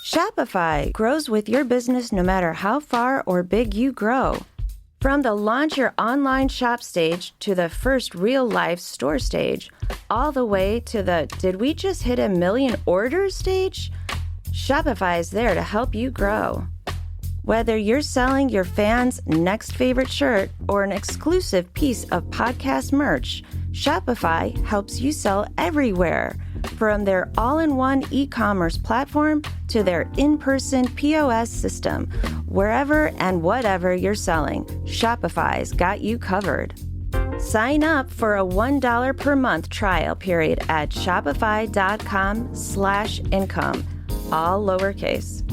Shopify grows with your business no matter how far or big you grow. From the launch your online shop stage to the first real life store stage, all the way to the did we just hit 1 million orders stage? Shopify is there to help you grow. Whether you're selling your fans' next favorite shirt or an exclusive piece of podcast merch, Shopify helps you sell everywhere. From their all-in-one e-commerce platform to their in-person POS system, wherever and whatever you're selling, Shopify's got you covered. Sign up for a $1 per month trial period at shopify.com/income, all lowercase.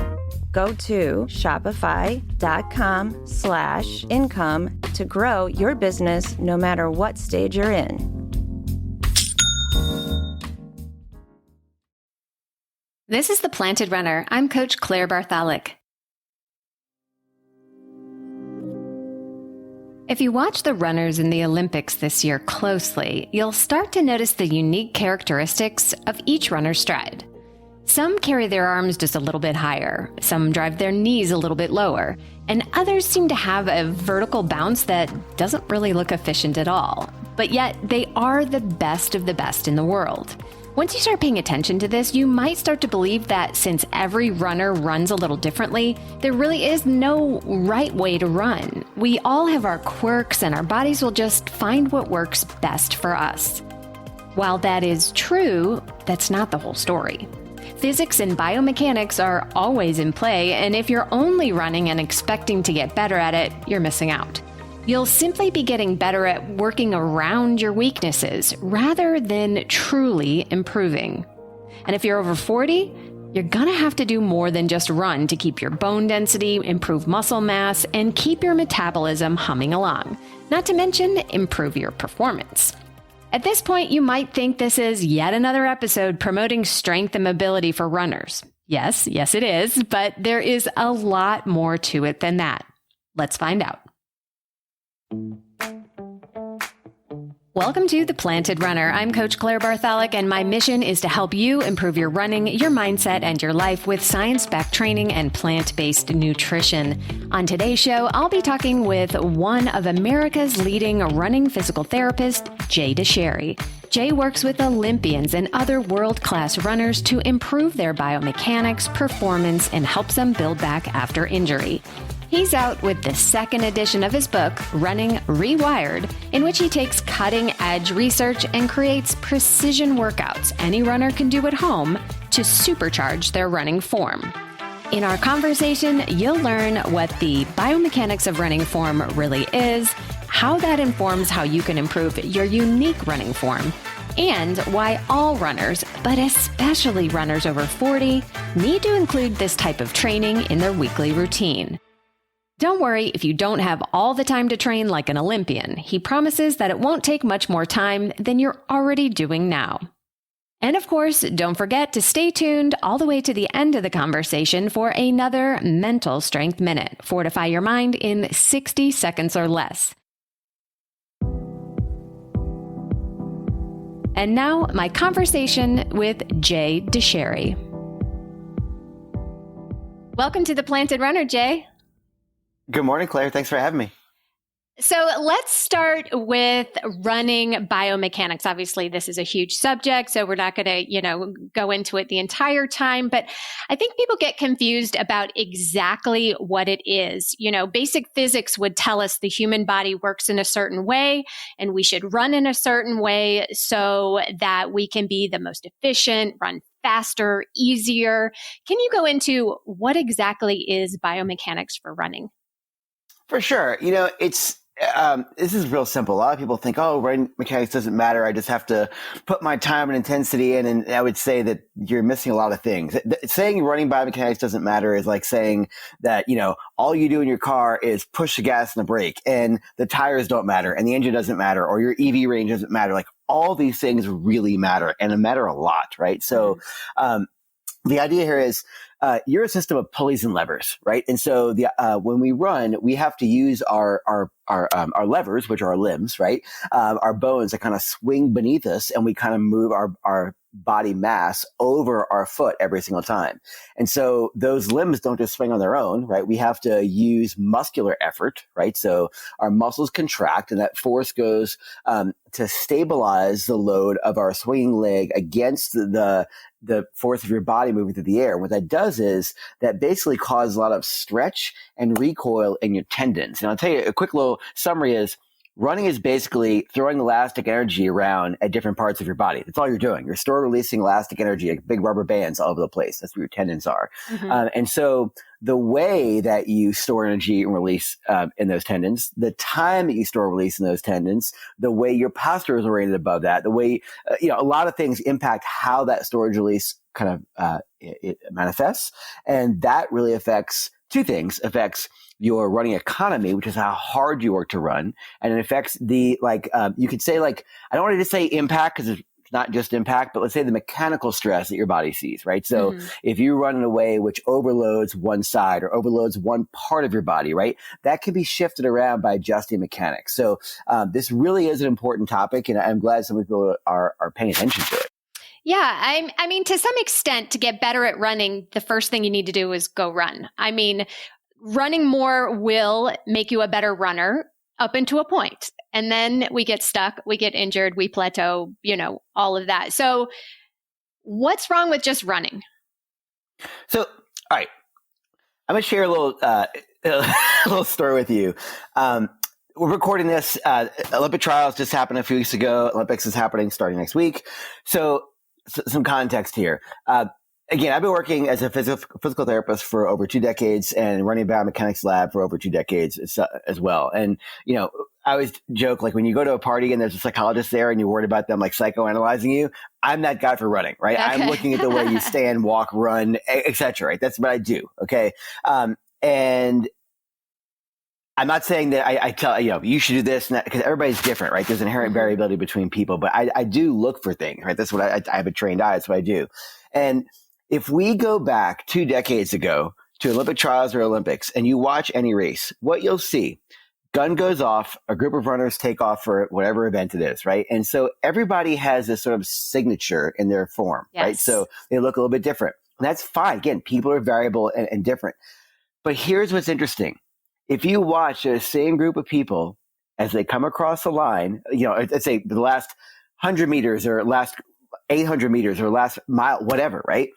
Go to shopify.com/income to grow your business no matter what stage you're in. This is The Planted Runner. I'm Coach Claire Bartholic. If you watch the runners in the Olympics this year closely, you'll start to notice the unique characteristics of each runner's stride. Some carry their arms just a little bit higher, some drive their knees a little bit lower, and others seem to have a vertical bounce that doesn't really look efficient at all. But yet, they are the best of the best in the world. Once you start paying attention to this, you might start to believe that since every runner runs a little differently, there really is no right way to run. We all have our quirks, and our bodies will just find what works best for us. While that is true, that's not the whole story. Physics and biomechanics are always in play, and if you're only running and expecting to get better at it, you're missing out. You'll simply be getting better at working around your weaknesses rather than truly improving. And if you're over 40, you're gonna have to do more than just run to keep your bone density, improve muscle mass, and keep your metabolism humming along. Not to mention, improve your performance. At this point, you might think this is yet another episode promoting strength and mobility for runners. Yes, it is, but there is a lot more to it than that. Let's find out. Welcome to The Planted Runner. I'm Coach Claire Bartholic, and my mission is to help you improve your running, your mindset, and your life with science-backed training and plant-based nutrition. On today's show, I'll be talking with one of America's leading running physical therapists, Jay Dicharry. Jay works with Olympians and other world-class runners to improve their biomechanics, performance, and helps them build back after injury. He's out with the second edition of his book, Running Rewired, in which he takes cutting-edge research and creates precision workouts any runner can do at home to supercharge their running form. In our conversation, you'll learn what the biomechanics of running form really is, how that informs how you can improve your unique running form, and why all runners, but especially runners over 40, need to include this type of training in their weekly routine. Don't worry if you don't have all the time to train like an Olympian. He promises that it won't take much more time than you're already doing now. And of course, don't forget to stay tuned all the way to the end of the conversation for another Mental Strength Minute. Fortify your mind in 60 seconds or less. And now, my conversation with Jay Dicharry. Welcome to The Planted Runner, Jay. Good morning, Claire. Thanks for having me. So let's start with running biomechanics. Obviously, this is a huge subject, so we're not going to, go into it the entire time. But I think people get confused about exactly what it is. Basic physics would tell us the human body works in a certain way, and we should run in a certain way so that we can be the most efficient, run faster, easier. Can you go into what exactly is biomechanics for running? For sure. This is real simple. A lot of people think, running mechanics doesn't matter. I just have to put my time and intensity in. And I would say that you're missing a lot of things. Saying running biomechanics doesn't matter is like saying that, all you do in your car is push the gas and the brake and the tires don't matter and the engine doesn't matter or your EV range doesn't matter. Like all these things really matter and they matter a lot, right? So, the idea here is, you're a system of pulleys and levers, right? And so when we run, we have to use our levers, which are our limbs, right? Our bones that kind of swing beneath us, and we kind of move our body mass over our foot every single time. And so those limbs don't just swing on their own, right? We have to use muscular effort, right? So our muscles contract, and that force goes to stabilize the load of our swinging leg against the force of your body moving through the air. And what that does is that basically causes a lot of stretch and recoil in your tendons. And I'll tell you a quick little summary is running is basically throwing elastic energy around at different parts of your body. That's all you're doing. You're store releasing elastic energy, like big rubber bands all over the place. That's what your tendons are. Mm-hmm. And so the way that you store energy and release in those tendons, the time that you store release in those tendons, the way your posture is oriented above that, the way, a lot of things impact how that storage release kind of it manifests. And that really affects two things. Affects your running economy, which is how hard you work to run. And it affects the, you could say, I don't want to just say impact because it's not just impact, but let's say the mechanical stress that your body sees, right? So if you run in a way which overloads one side or overloads one part of your body, right, that can be shifted around by adjusting mechanics. So this really is an important topic, and I'm glad some people are paying attention to it. Yeah, I mean, to some extent, to get better at running, the first thing you need to do is go run. I mean, running more will make you a better runner up into a point. And then we get stuck, we get injured, we plateau, all of that. So what's wrong with just running? So, all right, I'm going to share a little story with you. We're recording this. Olympic trials just happened a few weeks ago. Olympics is happening starting next week. So some context here. Again, I've been working as a physical therapist for over 2 decades and running a biomechanics lab for over 2 decades as well. And, I always joke, when you go to a party and there's a psychologist there and you're worried about them psychoanalyzing you, I'm that guy for running, right? Okay. I'm looking at the way you stand, walk, run, et cetera, right? That's what I do. Okay. And I'm not saying that I tell, you should do this and that, because everybody's different, right? There's inherent variability between people, but I do look for things, right? That's what I have a trained eye. That's what I do. And if we go back 2 decades ago to Olympic trials or Olympics and you watch any race, what you'll see, gun goes off, a group of runners take off for whatever event it is, right? And so everybody has this sort of signature in their form, yes, right? So they look a little bit different. And that's fine. Again, people are variable and different. But here's what's interesting. If you watch the same group of people as they come across the line, let's say the last 100 meters or last 800 meters or last mile, whatever, right?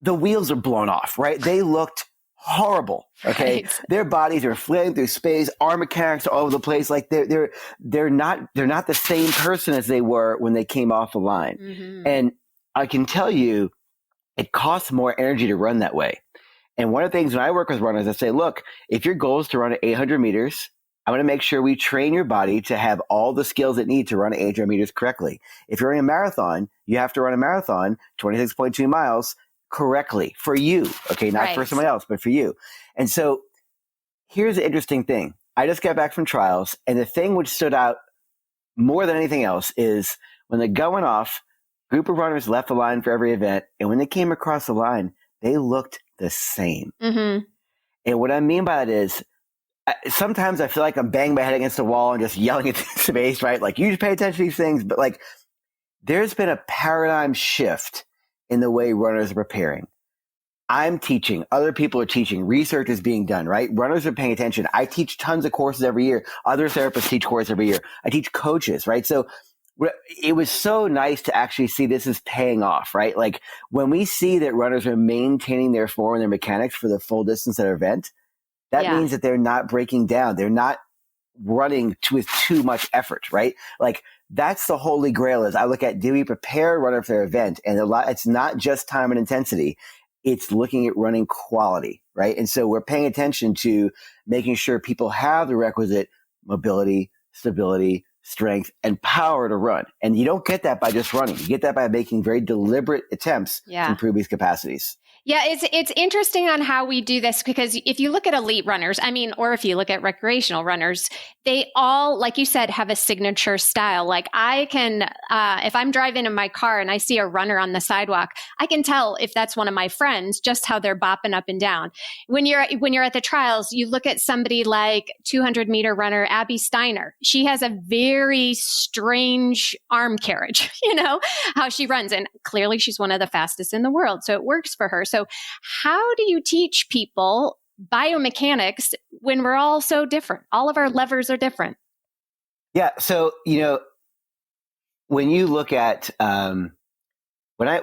The wheels are blown off, right? They looked horrible. Okay. Right. Their bodies are flailing through space, arm mechanics all over the place. They're not the same person as they were when they came off the line. Mm-hmm. And I can tell you, it costs more energy to run that way. And one of the things when I work with runners, I say, look, if your goal is to run at 800 meters, I want to make sure we train your body to have all the skills it needs to run 800 meters correctly. If you're running a marathon, you have to run a marathon, 26.2 miles, correctly for you. Okay. Not for somebody else, but for you. And so here's the interesting thing. I just got back from trials, and the thing which stood out more than anything else is when the gun went off, group of runners left the line for every event. And when they came across the line, they looked the same. Mm-hmm. And what I mean by that is sometimes I feel like I'm banging my head against the wall and just yelling at space, right? You just pay attention to these things. But there's been a paradigm shift in the way runners are preparing. I'm teaching, other people are teaching, research is being done, right? Runners are paying attention. I teach tons of courses every year. Other therapists teach courses every year. I teach coaches, right? So it was so nice to actually see this is paying off, right? When we see that runners are maintaining their form and their mechanics for the full distance at an event, that means that they're not breaking down. They're not running with too much effort, right? That's the holy grail is I look at, do we prepare a runner for their event? And it's not just time and intensity. It's looking at running quality, right? And so we're paying attention to making sure people have the requisite mobility, stability, strength, and power to run. And you don't get that by just running. You get that by making very deliberate attempts to improve these capacities. Yeah, it's interesting on how we do this, because if you look at elite runners, or if you look at recreational runners, they all, like you said, have a signature style. Like I can, if I'm driving in my car and I see a runner on the sidewalk, I can tell if that's one of my friends just how they're bopping up and down. When you're at the trials, you look at somebody like 200-meter runner Abby Steiner. She has a very strange arm carriage, how she runs, and clearly she's one of the fastest in the world, so it works for her. So how do you teach people biomechanics when we're all so different? All of our levers are different. Yeah. So, when you look at, let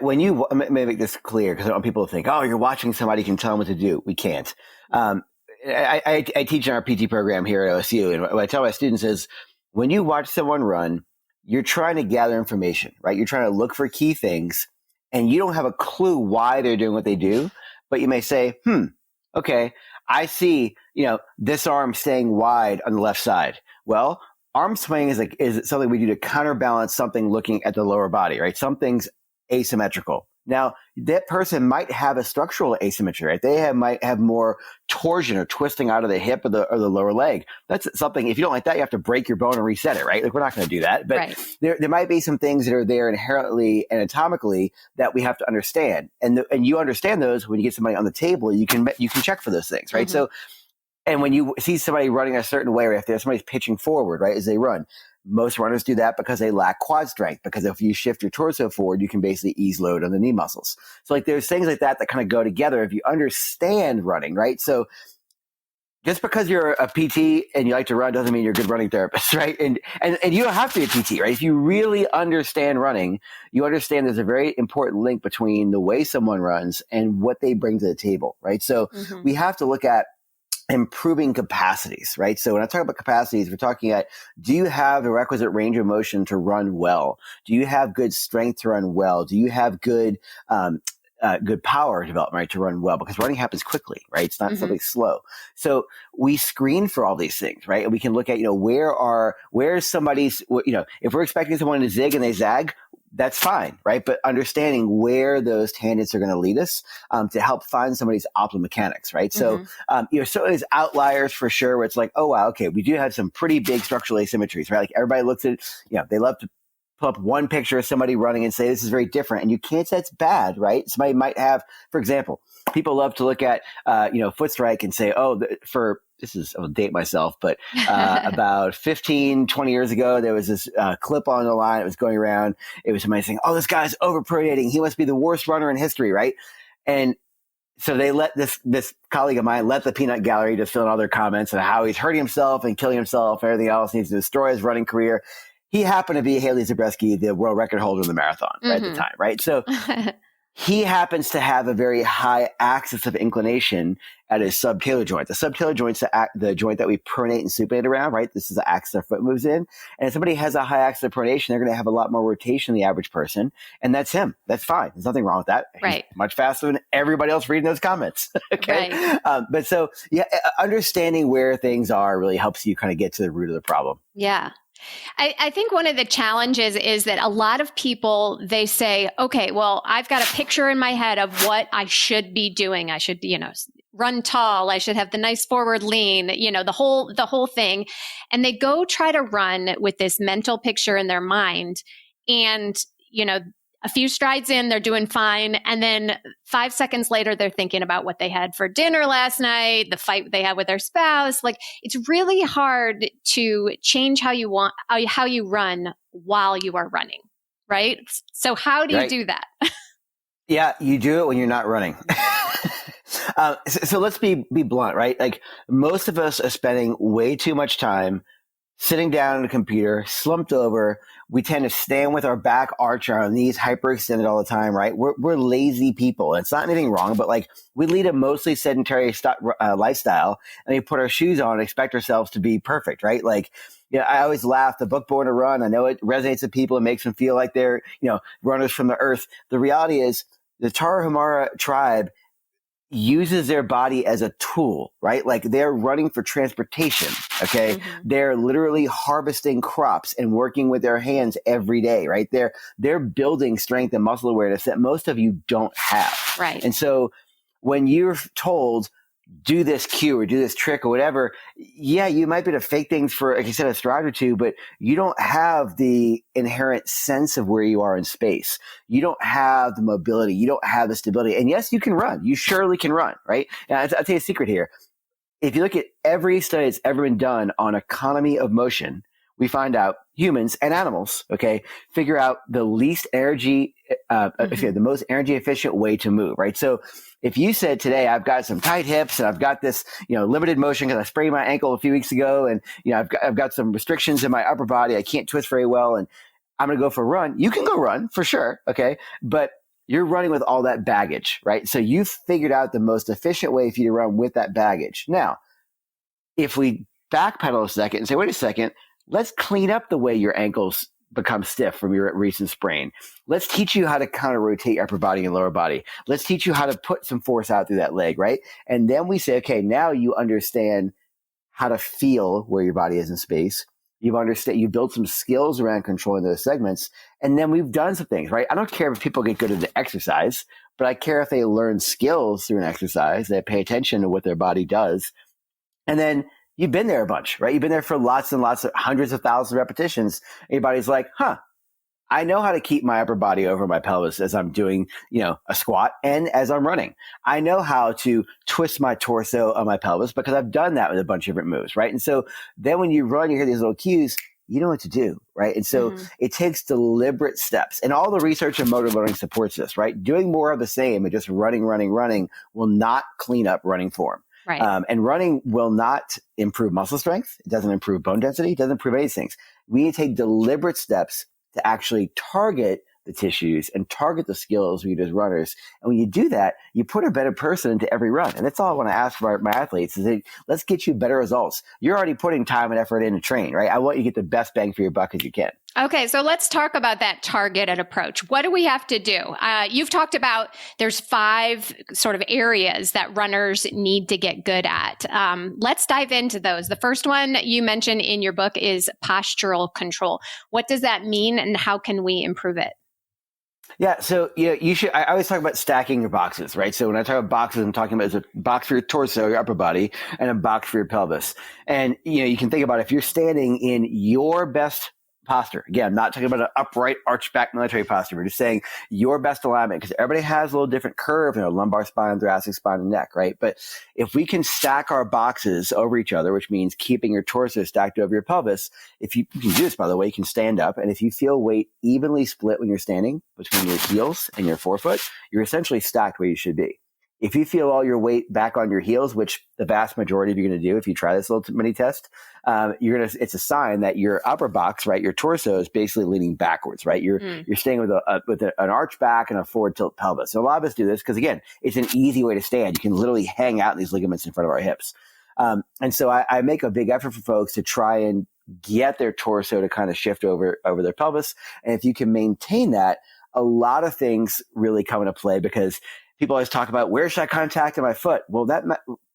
me make this clear, because I don't want people to think, oh, you're watching somebody, you can tell them what to do. We can't. I teach in our PT program here at OSU, and what I tell my students is, when you watch someone run, you're trying to gather information, right? You're trying to look for key things, and you don't have a clue why they're doing what they do, but you may say, okay, I see, this arm staying wide on the left side. Well, arm swing is something we do to counterbalance something looking at the lower body, right? Something's asymmetrical. Now, that person might have a structural asymmetry, right? They might have more torsion or twisting out of the hip or the lower leg. That's something, if you don't like that, you have to break your bone and reset it, right? Like, we're not going to do that. But right. There might be some things that are there inherently anatomically that we have to understand. And you understand those when you get somebody on the table, you can check for those things, right? Mm-hmm. So, and when you see somebody running a certain way, or if there's somebody's pitching forward, right, as they run, most runners do that because they lack quad strength, because if you shift your torso forward, you can basically ease load on the knee muscles. So there's things like that kind of go together if you understand running, right? So just because you're a PT and you like to run doesn't mean you're a good running therapist, right? And you don't have to be a PT, right? If you really understand running, you understand there's a very important link between the way someone runs and what they bring to the table, right? So we have to look at improving capacities, right? So when I talk about capacities, we're talking at, do you have the requisite range of motion to run well? Do you have good strength to run well? Do you have good power development, right, to run well? Because running happens quickly, right? It's not something slow. So we screen for all these things, right? And we can look at, where's somebody's, if we're expecting someone to zig and they zag, that's fine, right? But understanding where those tangents are going to lead us to help find somebody's optimal mechanics, right? So, so there's outliers for sure, where it's like, oh, wow, okay, we do have some pretty big structural asymmetries, right? Like, everybody looks at, they love to pull up one picture of somebody running and say, this is very different. And you can't say it's bad, right? Somebody might have, for example, people love to look at, foot strike and say, I'll date myself, but about 15, 20 years ago, there was this clip on the line. It was going around. It was somebody saying, oh, this guy's overpronating. He must be the worst runner in history, right? And so they let this colleague of mine let the peanut gallery just fill in all their comments on how he's hurting himself and killing himself and everything else. He needs to destroy his running career. He happened to be Haley Zabreski, the world record holder in the marathon right, at the time, right? So he happens to have a very high axis of inclination at his subtalar joint. The subtalar joint's the joint that we pronate and supinate around, right? This is the axis our foot moves in. And if somebody has a high axis of pronation, they're going to have a lot more rotation than the average person. And that's him. That's fine. There's nothing wrong with that. Right. He's much faster than everybody else reading those comments. Okay. Right. But so, understanding where things are really helps you kind of get to the root of the problem. Yeah. I think one of the challenges is that a lot of people, they say, okay, well, I've got a picture in my head of what I should be doing. I should, run tall. I should have the nice forward lean, the whole thing. And they go try to run with this mental picture in their mind. And, a few strides in, they're doing fine. And then 5 seconds later, they're thinking about what they had for dinner last night, the fight they had with their spouse. Like, it's really hard to change how you run while you are running, right? So how do you do that? Yeah, you do it when you're not running. So let's be blunt, right? Like, most of us are spending way too much time sitting down at a computer, slumped over. We tend to stand with our back arched, our knees hyperextended all the time, right? We're lazy people. It's not anything wrong, but like, we lead a mostly sedentary lifestyle, and we put our shoes on and expect ourselves to be perfect, right? Like, I always laugh, the book Born to Run. I know it resonates with people and makes them feel like they're, runners from the earth. The reality is, the Tarahumara tribe uses their body as a tool, right? Like, they're running for transportation, okay? Mm-hmm. They're literally harvesting crops and working with their hands every day, right? They're building strength and muscle awareness that most of you don't have. Right. And so When you're told, do this cue or do this trick or whatever, yeah, you might be able to fake things for, like you said, a stride or two, but you don't have the inherent sense of where you are in space. You don't have the mobility. You don't have the stability. And yes, you can run. You surely can run, right? And I'll tell you a secret here. If you look at every study that's ever been done on economy of motion, we find out humans and animals, okay, figure out the least energy, the most energy efficient way to move, right? So if you said today, I've got some tight hips and I've got this, limited motion because I sprained my ankle a few weeks ago, and I've got some restrictions in my upper body, I can't twist very well, and I'm going to go for a run. You can go run for sure, okay, but you're running with all that baggage, right? So you've figured out the most efficient way for you to run with that baggage. Now, if we backpedal a second and say, wait a second, let's clean up the way your ankles become stiff from your recent sprain. Let's teach you how to counter rotate your upper body and lower body. Let's teach you how to put some force out through that leg, right? And then we say, okay, now you understand how to feel where your body is in space. You build some skills around controlling those segments. And then we've done some things, right? I don't care if people get good at the exercise, but I care if they learn skills through an exercise, they pay attention to what their body does. And then you've been there a bunch, right? You've been there for lots and lots of hundreds of thousands of repetitions. Anybody's like, I know how to keep my upper body over my pelvis as I'm doing, a squat and as I'm running. I know how to twist my torso on my pelvis because I've done that with a bunch of different moves, right? And so then when you run, you hear these little cues, you know what to do, right? And so it takes deliberate steps. And all the research in motor learning supports this, right? Doing more of the same and just running will not clean up running form. Right. And running will not improve muscle strength. It doesn't improve bone density. It doesn't improve any things. We need to take deliberate steps to actually target the tissues and target the skills we do as runners. And when you do that, you put a better person into every run. And that's all I want to ask for my athletes is that let's get you better results. You're already putting time and effort in to train, right? I want you to get the best bang for your buck as you can. Okay, so let's talk about that targeted approach. What do we have to do? You've talked about there's 5 sort of areas that runners need to get good at. Let's dive into those. The first one you mentioned in your book is postural control. What does that mean and how can we improve it? Yeah, so you should. I always talk about stacking your boxes, right? So when I talk about boxes, I'm talking about a box for your torso, your upper body, and a box for your pelvis. And you can think about if you're standing in your best posture. Again, I'm not talking about an upright, arched back military posture. We're just saying your best alignment because everybody has a little different curve in their lumbar spine, thoracic spine, and neck, right? But if we can stack our boxes over each other, which means keeping your torso stacked over your pelvis, you can do this, by the way, you can stand up. And if you feel weight evenly split when you're standing between your heels and your forefoot, you're essentially stacked where you should be. If you feel all your weight back on your heels, which the vast majority of you are going to do if you try this little mini test, it's a sign that your upper box, right, your torso is basically leaning backwards, right? You're staying with an arch back and a forward tilt pelvis. So a lot of us do this because, again, it's an easy way to stand. You can literally hang out these ligaments in front of our hips. And so I make a big effort for folks to try and get their torso to kind of shift over their pelvis. And if you can maintain that, a lot of things really come into play because people always talk about where should I contact in my foot? Well,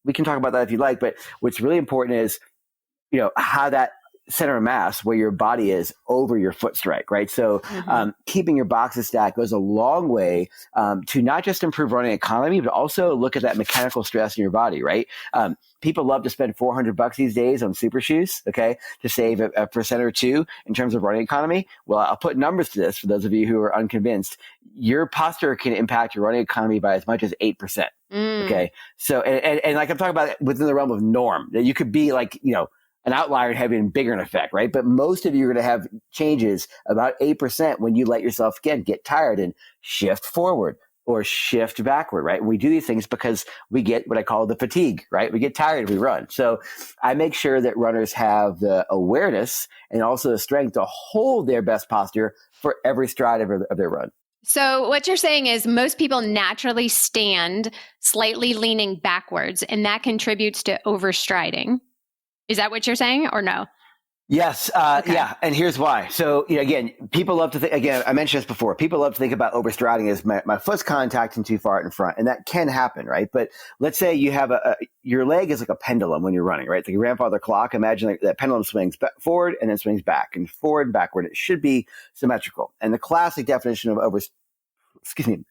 we can talk about that if you like, but what's really important is, how that center of mass where your body is over your foot strike, right? So keeping your boxes stacked goes a long way to not just improve running economy, but also look at that mechanical stress in your body, right? People love to spend $400 these days on super shoes, okay, to save a percent or two in terms of running economy. Well, I'll put numbers to this for those of you who are unconvinced. Your posture can impact your running economy by as much as 8%. Okay. So, and like I'm talking about within the realm of norm, that you could be like, an outlier and having a bigger effect, right? But most of you are going to have changes about 8% when you let yourself, again, get tired and shift forward or shift backward, right? We do these things because we get what I call the fatigue, right? We get tired, we run. So I make sure that runners have the awareness and also the strength to hold their best posture for every stride of their run. So what you're saying is most people naturally stand slightly leaning backwards, and that contributes to overstriding. Is that what you're saying or no? Yes. Okay. Yeah. And here's why. So, again, people love to think, again, I mentioned this before, people love to think about overstriding as my foot's contacting too far in front. And that can happen, right? But let's say you have your leg is like a pendulum when you're running, right? It's like a grandfather clock. Imagine that pendulum swings forward and then swings back and forward and backward. It should be symmetrical. And the classic definition of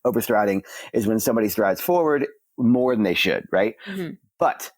overstriding is when somebody strides forward more than they should, right? But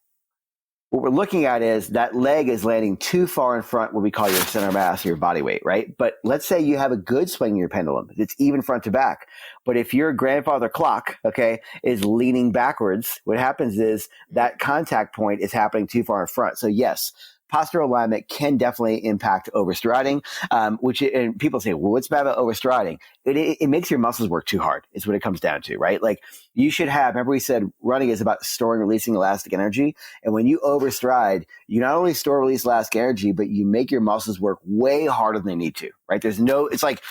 what we're looking at is that leg is landing too far in front, what we call your center mass, your body weight, right? But let's say you have a good swing in your pendulum. It's even front to back. But if your grandfather clock, okay, is leaning backwards, what happens is that contact point is happening too far in front. So yes, postural alignment can definitely impact overstriding, and people say, well, what's bad about overstriding? It makes your muscles work too hard is what it comes down to, right? Like you should have, remember we said running is about storing, releasing elastic energy. And when you overstride, you not only store, release elastic energy, but you make your muscles work way harder than they need to, right? It's like,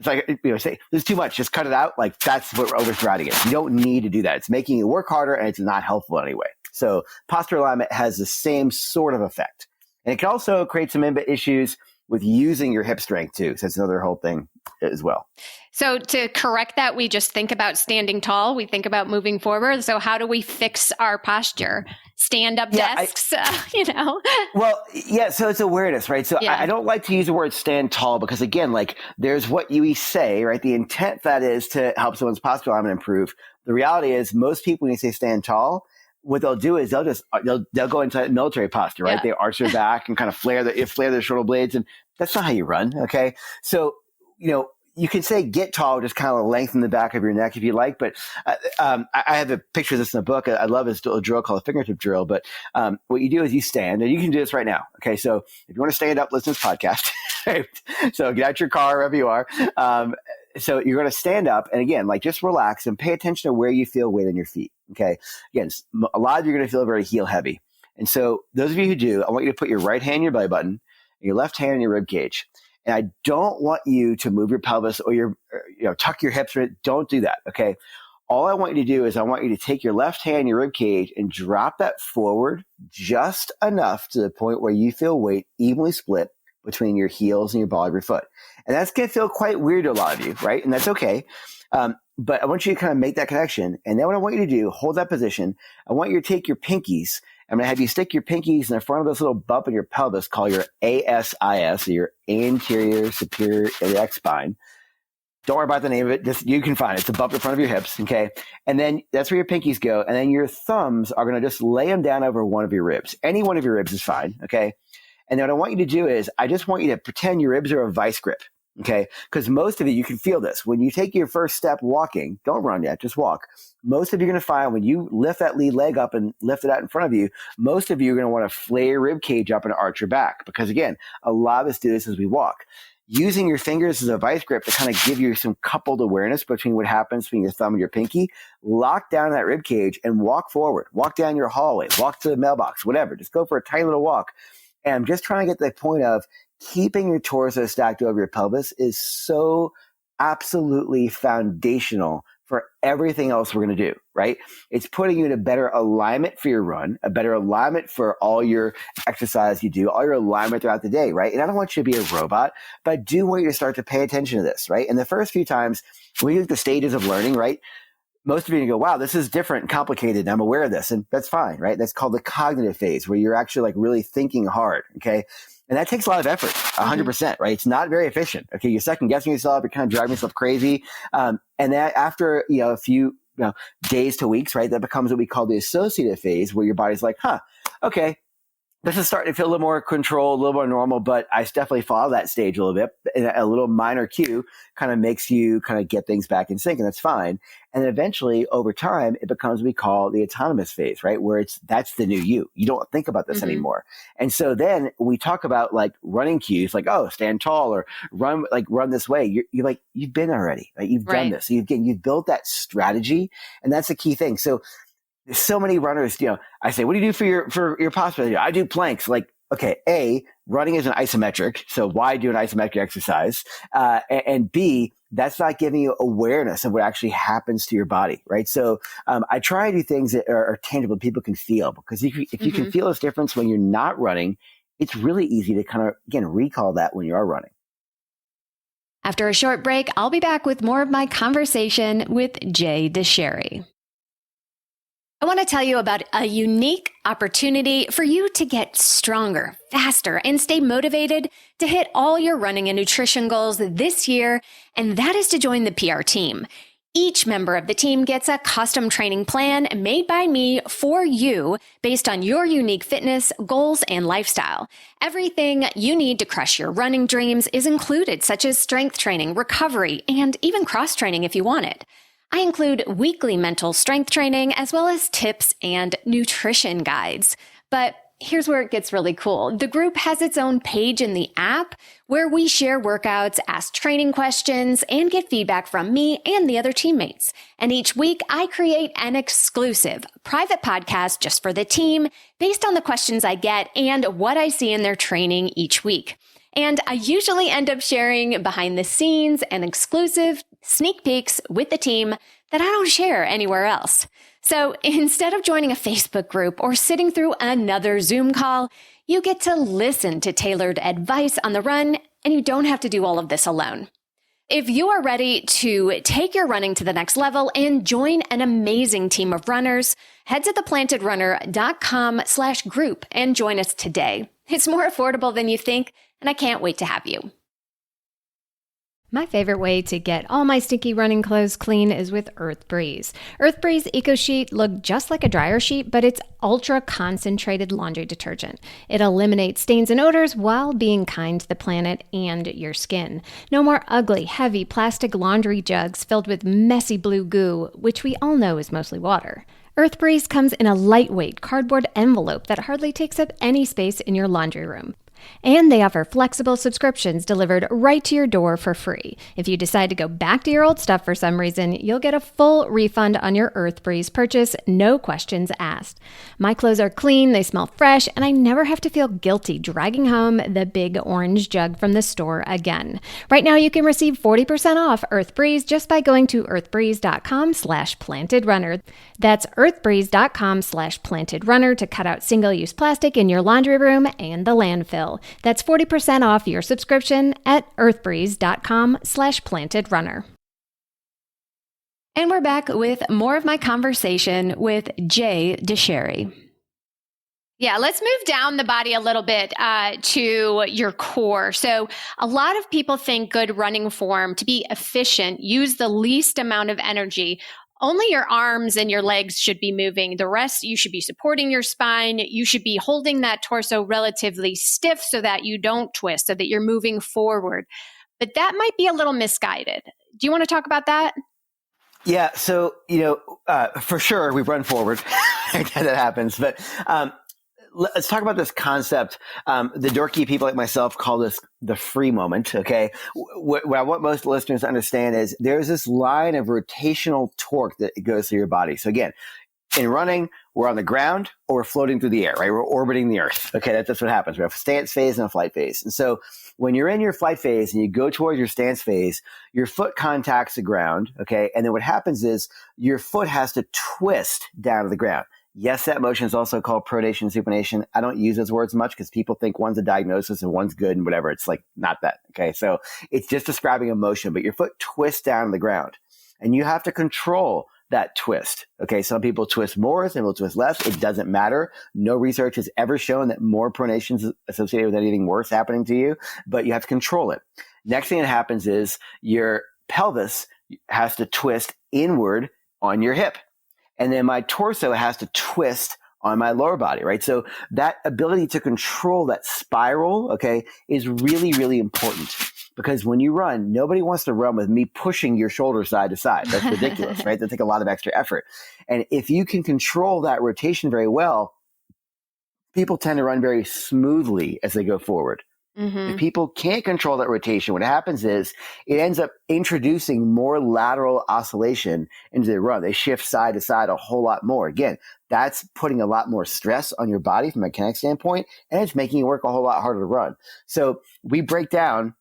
say, there's too much, just cut it out. Like that's what overstriding is. You don't need to do that. It's making you work harder and it's not helpful anyway. So postural alignment has the same sort of effect. And it can also create some issues with using your hip strength too. So that's another whole thing as well. So to correct that, we just think about standing tall. We think about moving forward. So how do we fix our posture? Stand up desks, Well, yeah. So it's awareness, right? So I don't like to use the word stand tall because again, like there's what you say, right? The intent that is to help someone's postural alignment improve. The reality is most people, when you say stand tall, what they'll do is they'll go into military posture, right? They arch their back and kind of flare their shoulder blades. And that's not how you run. Okay. So, you can say get tall, just kind of lengthen the back of your neck if you like. But I have a picture of this in the book. I love this a drill called a fingertip drill. But what you do is you stand, and you can do this right now. Okay, so if you want to stand up, listen to this podcast. Right? So get out your car, wherever you are. So you're going to stand up, and again, like just relax and pay attention to where you feel weight on your feet. Okay, again, a lot of you are going to feel very heel heavy. And so those of you who do, I want you to put your right hand in your belly button, and your left hand in your rib cage. And I don't want you to move your pelvis or tuck your hips. Don't do that. Okay. All I want you to do is I want you to take your left hand, your rib cage, and drop that forward just enough to the point where you feel weight evenly split between your heels and your ball of your foot. And that's going to feel quite weird to a lot of you, right? And that's okay. But I want you to kind of make that connection. And then what I want you to do, hold that position. I want you to take your pinkies. I'm going to have you stick your pinkies in the front of this little bump in your pelvis called your ASIS, or your anterior superior iliac spine. Don't worry about the name of it. You can find it. It's a bump in front of your hips, okay? And then that's where your pinkies go. And then your thumbs are going to just lay them down over one of your ribs. Any one of your ribs is fine, okay? And then what I want you to do is I just want you to pretend your ribs are a vice grip, okay? Because most of you can feel this. When you take your first step walking, don't run yet, just walk. Most of you are going to find when you lift that lead leg up and lift it out in front of you, most of you are going to want to flare your rib cage up and arch your back. Because again, a lot of us do this as we walk. Using your fingers as a vice grip to kind of give you some coupled awareness between what happens between your thumb and your pinky, lock down that rib cage and walk forward. Walk down your hallway, walk to the mailbox, whatever. Just go for a tiny little walk. And I'm just trying to get to the point of keeping your torso stacked over your pelvis is so absolutely foundational for everything else we're going to do, right? It's putting you in a better alignment for your run, a better alignment for all your exercise you do, all your alignment throughout the day, right? And I don't want you to be a robot, but I do want you to start to pay attention to this, right? And the first few times when you get the stages of learning, right? Most of you go, wow, this is different and complicated. And I'm aware of this. And that's fine, right? That's called the cognitive phase where you're actually like really thinking hard, okay? And that takes a lot of effort, 100%, right? It's not very efficient. Okay, you're second guessing yourself, you're kind of driving yourself crazy. And then after, a few days to weeks, right, that becomes what we call the associative phase where your body's like, okay, this is starting to feel a little more controlled, a little more normal, but I definitely follow that stage a little bit. And a little minor cue kind of makes you kind of get things back in sync, and that's fine. And then eventually, over time, it becomes what we call the autonomous phase, right? Where that's the new you. You don't think about this anymore. And so then we talk about like running cues, like, oh, stand tall or run this way. You're like, you've been already, right? You've done this. So you've built that strategy, and that's the key thing. So there's so many runners, I say, what do you do for your posture? I do planks. Like, okay, A, running is an isometric. So why do an isometric exercise? And B, that's not giving you awareness of what actually happens to your body, right? So I try to do things that are tangible, people can feel, because if you can feel this difference when you're not running, it's really easy to kind of, again, recall that when you are running. After a short break, I'll be back with more of my conversation with Jay Dicharry. I want to tell you about a unique opportunity for you to get stronger, faster, and stay motivated to hit all your running and nutrition goals this year, and that is to join the PR team. Each member of the team gets a custom training plan made by me for you based on your unique fitness, goals, and lifestyle. Everything you need to crush your running dreams is included, such as strength training, recovery, and even cross-training if you want it. I include weekly mental strength training as well as tips and nutrition guides. But here's where it gets really cool. The group has its own page in the app where we share workouts, ask training questions, and get feedback from me and the other teammates. And each week, I create an exclusive private podcast just for the team based on the questions I get and what I see in their training each week. And I usually end up sharing behind the scenes and exclusive sneak peeks with the team that I don't share anywhere else. So instead of joining a Facebook group or sitting through another Zoom call, you get to listen to tailored advice on the run, and you don't have to do all of this alone. If you are ready to take your running to the next level and join an amazing team of runners, head to theplantedrunner.com/group and join us today. It's more affordable than you think, and I can't wait to have you. My favorite way to get all my stinky running clothes clean is with Earth Breeze. Earth Breeze Eco Sheet look just like a dryer sheet, but it's ultra concentrated laundry detergent. It eliminates stains and odors while being kind to the planet and your skin. No more ugly, heavy plastic laundry jugs filled with messy blue goo, which we all know is mostly water. Earth Breeze comes in a lightweight cardboard envelope that hardly takes up any space in your laundry room. And they offer flexible subscriptions delivered right to your door for free. If you decide to go back to your old stuff for some reason, you'll get a full refund on your Earth Breeze purchase, no questions asked. My clothes are clean, they smell fresh, and I never have to feel guilty dragging home the big orange jug from the store again. Right now, you can receive 40% off Earth Breeze just by going to earthbreeze.com/plantedrunner. That's earthbreeze.com/plantedrunner to cut out single-use plastic in your laundry room and the landfill. That's 40% off your subscription at earthbreeze.com/plantedrunner. And we're back with more of my conversation with Jay Dicharry. Yeah, let's move down the body a little bit to your core. So a lot of people think good running form, to be efficient, use the least amount of energy. Only your arms and your legs should be moving. The rest, you should be supporting your spine. You should be holding that torso relatively stiff so that you don't twist, so that you're moving forward. But that might be a little misguided. Do you want to talk about that? Yeah. So, for sure, we run forward. That happens. But let's talk about this concept. The dorky people like myself call this the free moment. Okay. What I want most listeners to understand is there's this line of rotational torque that goes through your body. So again, in running, we're on the ground or we're floating through the air, right? We're orbiting the earth. Okay. That's what happens. We have a stance phase and a flight phase. And so when you're in your flight phase and you go towards your stance phase, your foot contacts the ground. Okay. And then what happens is your foot has to twist down to the ground. Yes, that motion is also called pronation, supination. I don't use those words much because people think one's a diagnosis and one's good and whatever. It's like not that. Okay. So it's just describing a motion, but your foot twists down to the ground and you have to control that twist. Okay. Some people twist more, some people twist less. It doesn't matter. No research has ever shown that more pronation is associated with anything worse happening to you, but you have to control it. Next thing that happens is your pelvis has to twist inward on your hip. And then my torso has to twist on my lower body, right? So that ability to control that spiral, okay, is really, really important because when you run, nobody wants to run with me pushing your shoulder side to side. That's ridiculous, right? That take a lot of extra effort. And if you can control that rotation very well, people tend to run very smoothly as they go forward. Mm-hmm. If people can't control that rotation, what happens is it ends up introducing more lateral oscillation into the run. They shift side to side a whole lot more. Again, that's putting a lot more stress on your body from a mechanics standpoint, and it's making it work a whole lot harder to run. So we break down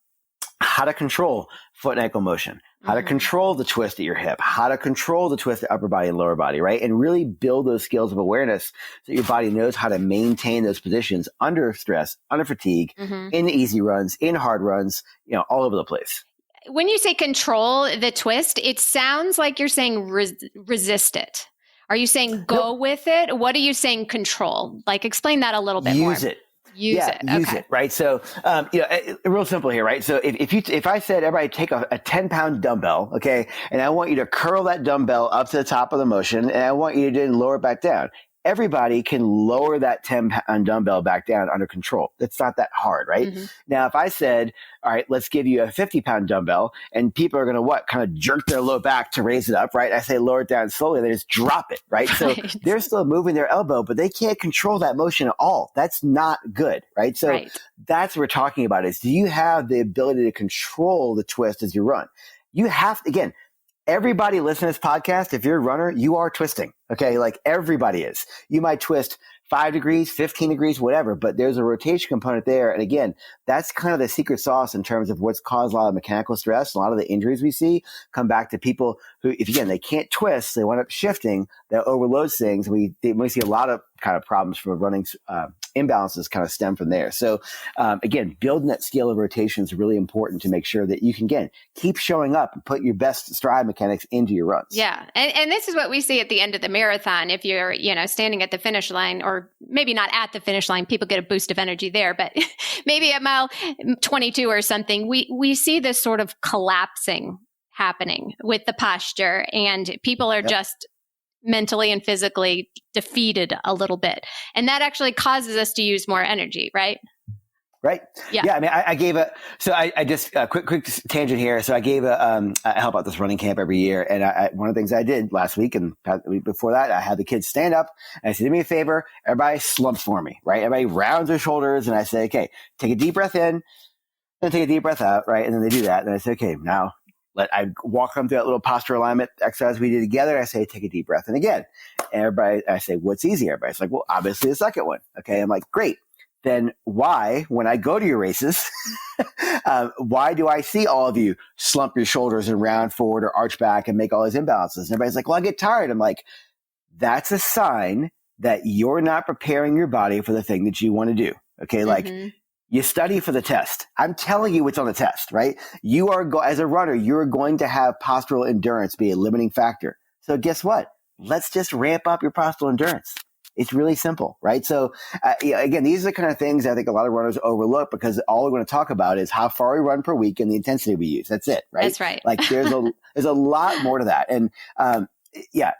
how to control foot and ankle motion, how to control the twist at your hip, how to control the twist at upper body and lower body, right? And really build those skills of awareness so your body knows how to maintain those positions under stress, under fatigue, in easy runs, in hard runs, all over the place. When you say control the twist, it sounds like you're saying resist it. Are you saying go with it? What are you saying control? Like explain that a little bit more. Use it. Use use it, right? So, real simple here, right? So if I said, everybody take a 10-pound dumbbell, okay, and I want you to curl that dumbbell up to the top of the motion, and I want you to then lower it back down. Everybody can lower that 10-pound dumbbell back down under control. It's not that hard, right? Mm-hmm. Now, if I said, all right, let's give you a 50-pound dumbbell, and people are going to kind of jerk their low back to raise it up, right? I say lower it down slowly, they just drop it, right? So they're still moving their elbow, but they can't control that motion at all. That's not good, right? So that's what we're talking about is, do you have the ability to control the twist as you run? You have to, again, everybody listening to this podcast, if you're a runner, you are twisting. Okay. Like everybody is. You might twist 5 degrees, 15 degrees, whatever, but there's a rotation component there. And again, that's kind of the secret sauce in terms of what's caused a lot of mechanical stress. A lot of the injuries we see come back to people who, if again, they can't twist, they wind up shifting, that overloads things. We see a lot of kind of problems from running imbalances kind of stem from there. So again, building that scale of rotation is really important to make sure that you can, again, keep showing up and put your best stride mechanics into your runs. Yeah. And this is what we see at the end of the marathon. If you're, standing at the finish line, or maybe not at the finish line, people get a boost of energy there, but maybe at mile 22 or something, we see this sort of collapsing happening with the posture, and people are just mentally and physically defeated a little bit. And that actually causes us to use more energy, right? Right. Yeah. I mean, I gave I just quick tangent here. So I gave I help out this running camp every year. And one of the things I did last week and the week before that, I had the kids stand up and I said, do me a favor, everybody slump for me, right? Everybody rounds their shoulders. And I say, okay, take a deep breath in, then take a deep breath out, right? And then they do that. And I say, okay, now I walk them through that little posture alignment exercise we did together. I say, take a deep breath in again. And everybody, I say, what's easier? Everybody's like, well, obviously the second one. Okay. I'm like, great. Then why, when I go to your races, why do I see all of you slump your shoulders and round forward or arch back and make all these imbalances? And everybody's like, well, I get tired. I'm like, that's a sign that you're not preparing your body for the thing that you want to do. Okay. Like you study for the test. I'm telling you what's on the test, right? You are, as a runner, you're going to have postural endurance be a limiting factor. So guess what? Let's just ramp up your postural endurance. It's really simple, right? So again, these are the kind of things I think a lot of runners overlook because all we're going to talk about is how far we run per week and the intensity we use. That's it, right? That's right. Like there's a lot more to that. And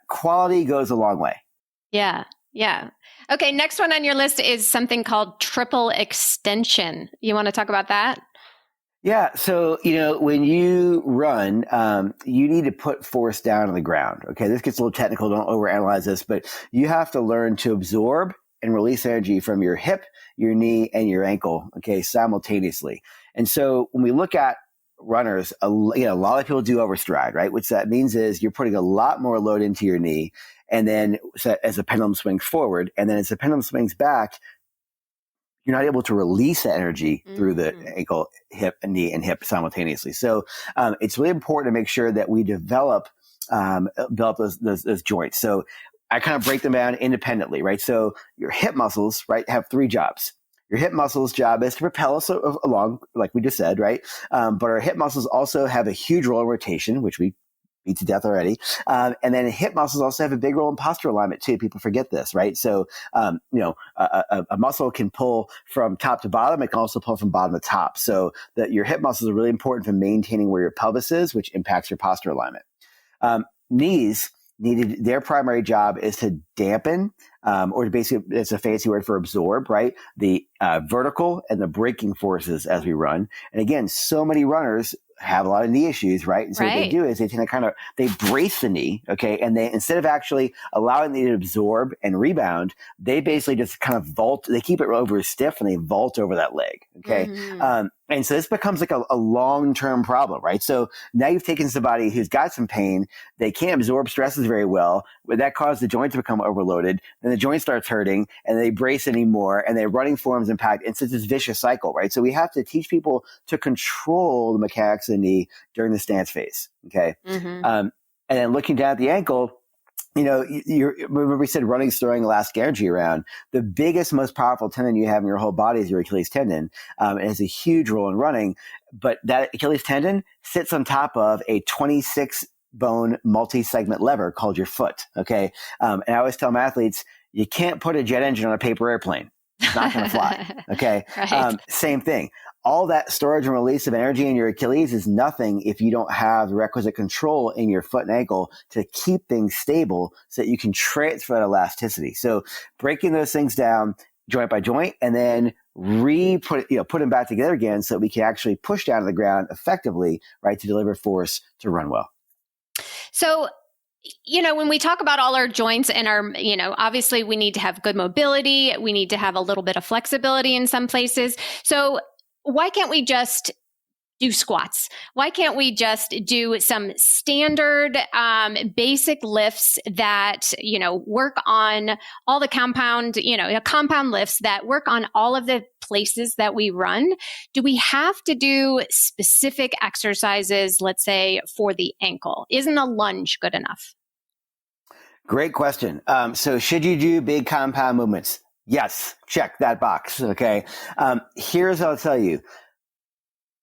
quality goes a long way. Yeah. Yeah. Okay. Next one on your list is something called triple extension. You want to talk about that? Yeah. So, when you run, you need to put force down on the ground. Okay. This gets a little technical. Don't overanalyze this, but you have to learn to absorb and release energy from your hip, your knee, and your ankle. Okay. Simultaneously. And so when we look at runners, a lot of people do overstride, right? Which that means is you're putting a lot more load into your knee. And then as the pendulum swings forward, and then as the pendulum swings back, you're not able to release that energy through the ankle, hip, and knee and hip simultaneously. So it's really important to make sure that we develop those joints. So I kind of break them down independently, right? So your hip muscles, right, have 3 jobs. Your hip muscles' job is to propel us along, like we just said, right? But our hip muscles also have a huge role in rotation, which we beat to death already. And then hip muscles also have a big role in posture alignment too. People forget this, right? So, a muscle can pull from top to bottom. It can also pull from bottom to top. So that your hip muscles are really important for maintaining where your pelvis is, which impacts your posture alignment. Knees their primary job is to dampen, or basically it's a fancy word for absorb, right? The vertical and the braking forces as we run. And again, so many runners have a lot of knee issues, right? And so what they do is they tend to they brace the knee, okay? And they, instead of actually allowing it to absorb and rebound, they basically just kind of vault, they keep it over stiff and they vault over that leg, okay? And so this becomes like a long-term problem, right? So now you've taken somebody who's got some pain, they can't absorb stresses very well, but that causes the joint to become overloaded, then the joint starts hurting, and they brace anymore, and their running forms impact. It's this vicious cycle, right? So we have to teach people to control the mechanics of the knee during the stance phase, okay? And then looking down at the ankle, remember we said running, throwing elastic energy around. The biggest, most powerful tendon you have in your whole body is your Achilles tendon. It has a huge role in running, but that Achilles tendon sits on top of a 26 bone multi-segment lever called your foot. Okay. And I always tell my athletes, you can't put a jet engine on a paper airplane. It's not going to fly. Okay. Right. Same thing. All that storage and release of energy in your Achilles is nothing if you don't have the requisite control in your foot and ankle to keep things stable so that you can transfer that elasticity. So breaking those things down joint by joint and then put them back together again so that we can actually push down to the ground effectively, right, to deliver force to run well. So, when we talk about all our joints and our, obviously we need to have good mobility. We need to have a little bit of flexibility in some places. So why can't we just do squats? Why can't we just do some standard basic lifts that, work on all the compound lifts that work on all of the places that we run? Do we have to do specific exercises, let's say, for the ankle? Isn't a lunge good enough? Great question. So should you do big compound movements? Yes. Check that box. Okay. Here's what I'll tell you.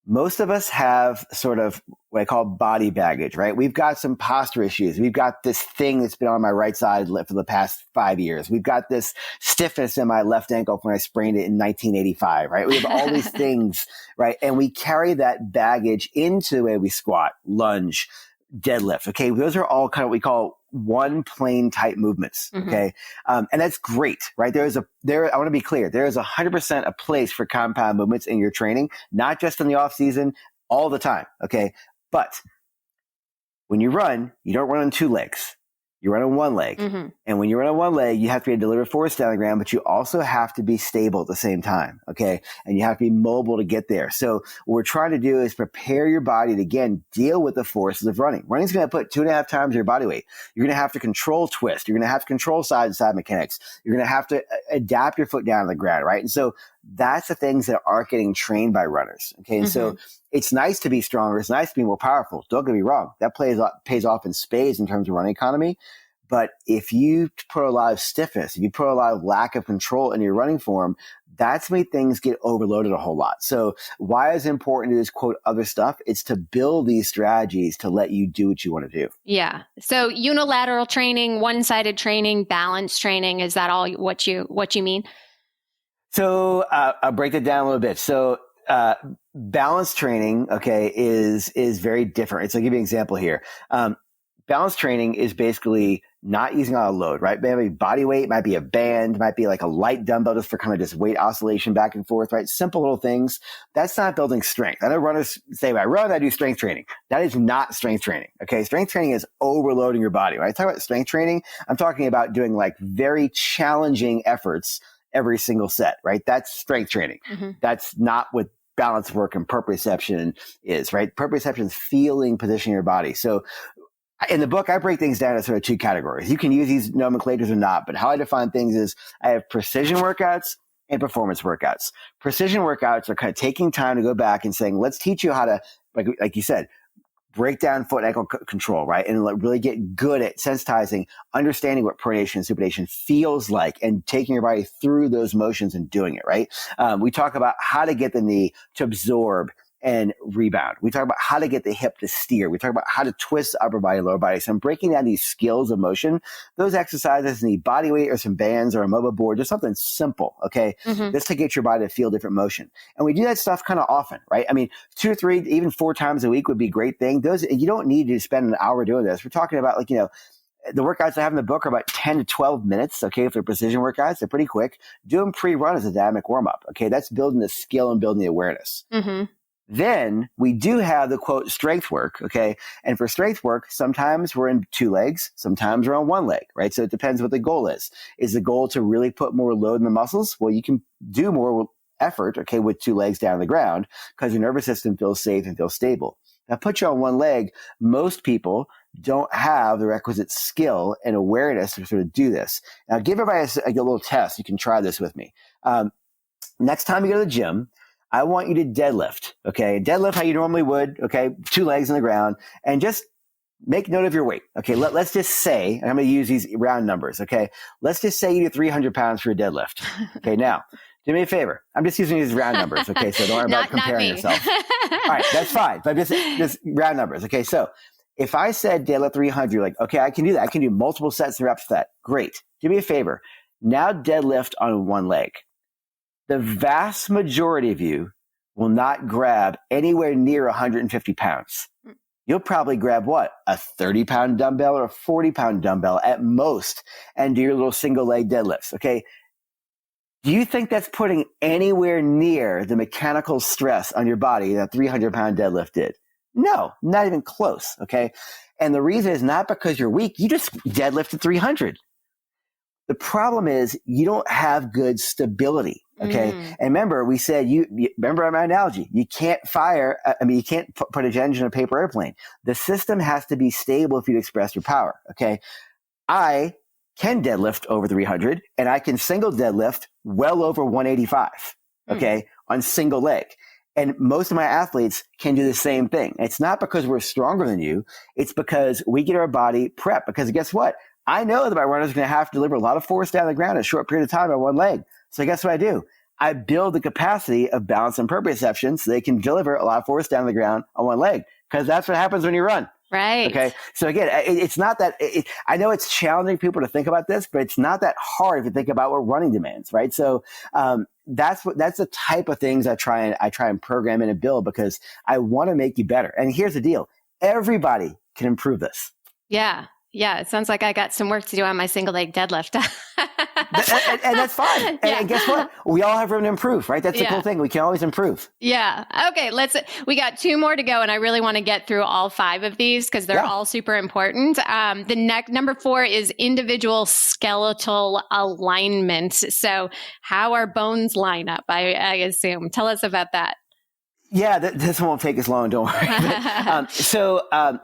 Most of us have sort of what I call body baggage, right? We've got some posture issues. We've got this thing that's been on my right side for the past 5 years. We've got this stiffness in my left ankle when I sprained it in 1985, right? We have all these things, right? And we carry that baggage into the way we squat, lunge, deadlift. Okay. Those are all kind of what we call one plane type movements. Okay. And that's great, right? I want to be clear. There is 100% a place for compound movements in your training, not just in the off season, all the time. Okay. But when you run, you don't run on two legs. You run on one leg. And when you run on one leg, you have to be able to deliver force down the ground, but you also have to be stable at the same time. Okay. And you have to be mobile to get there. So what we're trying to do is prepare your body to, again, deal with the forces of running. Running's going to put 2.5 times your body weight. You're going to have to control twist. You're going to have to control side to side mechanics. You're going to have to adapt your foot down to the ground. Right. And so that's the things that aren't getting trained by runners. Okay. And so it's nice to be stronger. It's nice to be more powerful. Don't get me wrong. That pays off in spades in terms of running economy. But if you put a lot of stiffness, if you put a lot of lack of control in your running form, that's when things get overloaded a whole lot. So why is it important to just quote other stuff? It's to build these strategies to let you do what you want to do. Yeah. So unilateral training, one-sided training, balance training, is that all what you mean? So I'll break it down a little bit. So balance training, okay, is very different. It's I'll give you an example here. Balance training is basically not using a lot of load, right? Maybe body weight, might be a band, might be like a light dumbbell just for kind of just weight oscillation back and forth, right? Simple little things. That's not building strength. I know runners say, when I run, I do strength training. That is not strength training. Okay. Strength training is overloading your body. When I talk about strength training, I'm talking about doing like very challenging efforts every single set, right? That's strength training. That's not what balance work and proprioception is, right? Proprioception is feeling, positioning your body. So in the book, I break things down into sort of two categories. You can use these nomenclatures or not, but how I define things is I have precision workouts and performance workouts. Precision workouts are kind of taking time to go back and saying, let's teach you how to, like you said, break down foot and ankle control, right? And really get good at sensitizing, understanding what pronation and supination feels like and taking your body through those motions and doing it, right? We talk about how to get the knee to absorb and rebound. We talk about how to get the hip to steer. We talk about how to twist the upper body and lower body. So I'm breaking down these skills of motion. Those exercises need body weight or some bands or a mobile board, just something simple, okay? Just to get your body to feel different motion. And we do that stuff kind of often, right? I mean, 2 or 3, even 4 times a week would be a great thing. You don't need to spend an hour doing this. We're talking about the workouts I have in the book are about 10 to 12 minutes, okay? If they're precision workouts, they're pretty quick. Do them pre-run as a dynamic warm-up, okay? That's building the skill and building the awareness. Then we do have the quote strength work, okay? And for strength work, sometimes we're in 2 legs, sometimes we're on 1 leg, right? So it depends what the goal is. Is the goal to really put more load in the muscles? Well, you can do more effort, okay, with 2 legs down on the ground because your nervous system feels safe and feels stable. Now, put you on 1 leg, most people don't have the requisite skill and awareness to sort of do this. Now, give everybody a little test. You can try this with me. Next time you go to the gym, I want you to deadlift, okay? Deadlift how you normally would, okay? 2 legs on the ground, and just make note of your weight, okay? Let's just say, and I'm going to use these round numbers, okay? Let's just say you do 300 pounds for your deadlift, okay? Now, do me a favor. I'm just using these round numbers, okay? So don't worry about comparing yourself. All right, that's fine, but just round numbers, okay? So if I said deadlift 300, you're like, okay, I can do that. I can do multiple sets and reps of that. Great. Do me a favor. Now deadlift on 1 leg. the vast majority of you will not grab anywhere near 150 pounds. You'll probably grab what? A 30-pound dumbbell or a 40-pound dumbbell at most and do your little single leg deadlifts. Okay. Do you think that's putting anywhere near the mechanical stress on your body that 300-pound deadlift did? No, not even close. Okay. And the reason is not because you're weak. You just deadlifted 300. The problem is you don't have good stability. Okay. And remember, we said, remember my analogy, you can't you can't put a engine in a paper airplane. The system has to be stable for you to express your power. Okay. I can deadlift over 300 and I can single deadlift well over 185. Okay. On single leg. And most of my athletes can do the same thing. It's not because we're stronger than you. It's because we get our body prepped. Because guess what? I know that my runners are going to have to deliver a lot of force down the ground in a short period of time on one leg. So guess what I do? I build the capacity of balance and proprioception so they can deliver a lot of force down the ground on one leg. Because that's what happens when you run. Right. Okay. So again, it's not that I know it's challenging people to think about this, but it's not that hard if you think about what running demands, right? So that's the type of things I try and program in and build because I want to make you better. And here's the deal: everybody can improve this. Yeah. Yeah, it sounds like I got some work to do on my single leg deadlift. and that's fine. And guess what? We all have room to improve, right? That's the cool thing. We can always improve. Yeah. Okay. We got 2 more to go, and I really want to get through all 5 of these because they're all super important. The number 4 is individual skeletal alignment. So how our bones line up, I assume. Tell us about that. Yeah, this won't take as long, don't worry. I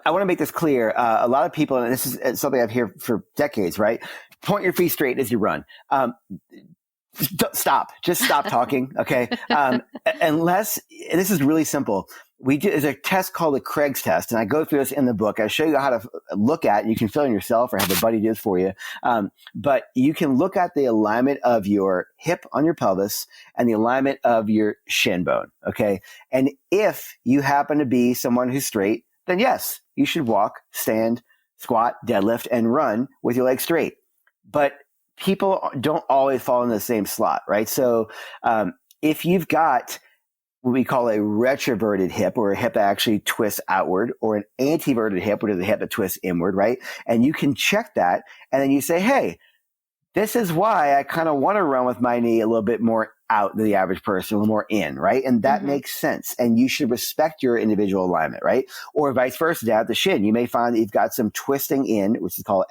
want to make this clear. A lot of people, and this is something I've heard for decades, right? Point your feet straight as you run. Stop. Just stop talking, okay? Unless, and this is really simple. There's a test called the Craig's test, and I go through this in the book. I show you how to look at it. You can fill in yourself or have a buddy do this for you. But you can look at the alignment of your hip on your pelvis and the alignment of your shin bone, okay? And if you happen to be someone who's straight, then yes, you should walk, stand, squat, deadlift, and run with your legs straight. But people don't always fall in the same slot, right? So if you've got what we call a retroverted hip, or a hip that actually twists outward, or an antiverted hip, which is a hip that twists inward, right? And you can check that, and then you say, hey, this is why I kind of want to run with my knee a little bit more out than the average person, a little more in, right? And that makes sense. And you should respect your individual alignment, right? Or vice versa, down at the shin. You may find that you've got some twisting in, which is called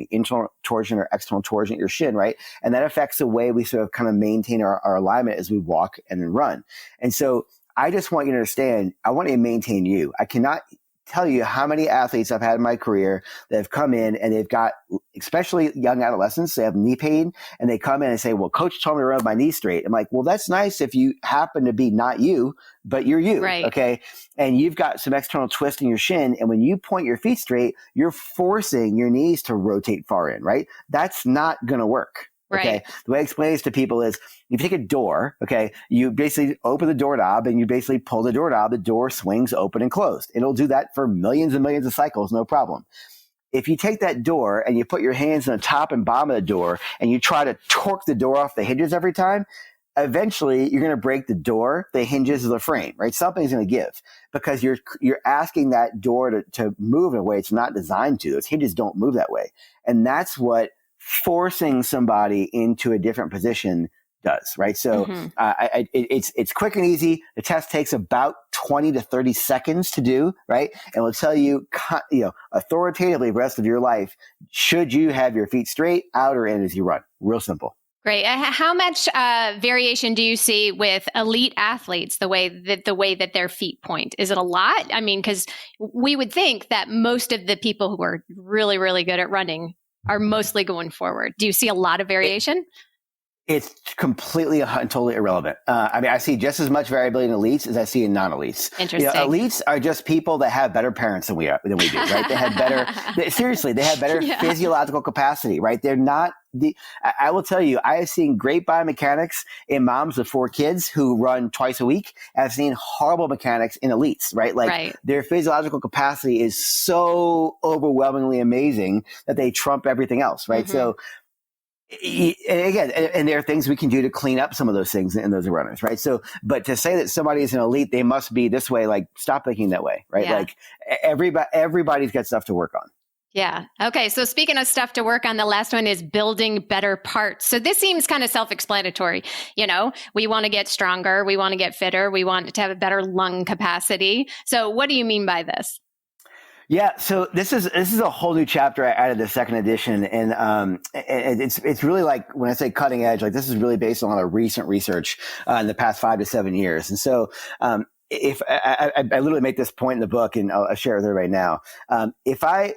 internal torsion or external torsion at your shin, right? And that affects the way we sort of kind of maintain our alignment as we walk and then run. And so I just want you to understand, I want to maintain you. I cannot tell you how many athletes I've had in my career that have come in and they've got, especially young adolescents, they have knee pain and they come in and say, well, coach told me to run with my knee straight. I'm like, well, that's nice if you happen to be not you, but you're you. Right. Okay. And you've got some external twist in your shin. And when you point your feet straight, you're forcing your knees to rotate far in, right? That's not going to work. Right. Okay. The way I explain this to people is you take a door, okay, you basically open the doorknob and you basically pull the doorknob, the door swings open and closed. It'll do that for millions and millions of cycles, no problem. If you take that door and you put your hands on the top and bottom of the door and you try to torque the door off the hinges every time, eventually you're going to break the door, the hinges of the frame, right? Something's going to give because you're asking that door to move in a way it's not designed to. Those hinges don't move that way. And that's what forcing somebody into a different position does, right? So it's quick and easy. The test takes about 20 to 30 seconds to do, right? And will tell you, authoritatively the rest of your life, should you have your feet straight, out or in as you run. Real simple. Great. How much variation do you see with elite athletes, the way that their feet point? Is it a lot? I mean, because we would think that most of the people who are really, really good at running are mostly going forward. Do you see a lot of variation? It's completely and totally irrelevant. I see just as much variability in elites as I see in non-elites. Interesting. Elites are just people that have better parents than we do, right? They have better, they have better physiological capacity, right? They're not I will tell you, I have seen great biomechanics in moms with 4 kids who run twice a week. I've seen horrible mechanics in elites, right? Their physiological capacity is so overwhelmingly amazing that they trump everything else, right? So And again, and there are things we can do to clean up some of those things in those runners, right? So, but to say that somebody is an elite, they must be this way, like stop thinking that way, right? Yeah. Like everybody's got stuff to work on. Yeah. Okay. So speaking of stuff to work on, the last one is building better parts. So this seems kind of self-explanatory. We want to get stronger. We want to get fitter. We want to have a better lung capacity. So what do you mean by this? Yeah, so this is a whole new chapter I added the second edition, and it's really like when I say cutting edge, like this is really based on a lot of recent research in the past 5 to 7 years, and so if I literally make this point in the book, and I'll share it with everybody now. If I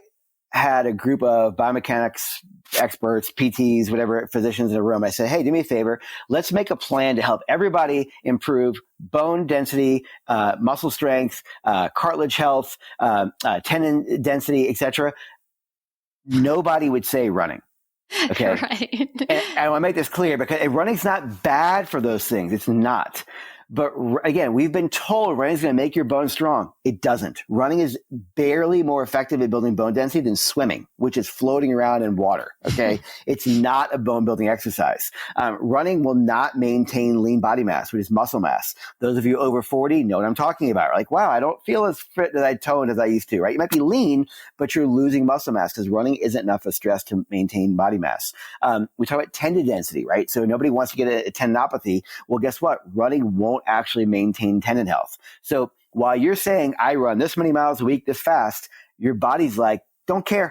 had a group of biomechanics experts, PTs, whatever, physicians in a room, I said, hey, do me a favor. Let's make a plan to help everybody improve bone density, muscle strength, cartilage health, tendon density, etc. Nobody would say running. Okay. Right. And I want to make this clear because running's not bad for those things. It's not. But again, we've been told running is going to make your bones strong. It doesn't. Running is barely more effective at building bone density than swimming, which is floating around in water. Okay. It's not a bone building exercise. Running will not maintain lean body mass, which is muscle mass. Those of you over 40 know what I'm talking about. Like, wow, I don't feel as fit as I toned as I used to, right? You might be lean, but you're losing muscle mass because running isn't enough of stress to maintain body mass. We talk about tendon density, right? So nobody wants to get a tendinopathy. Well, guess what? Running won't actually maintain tendon health. So while you're saying I run this many miles a week this fast, your body's like, don't care.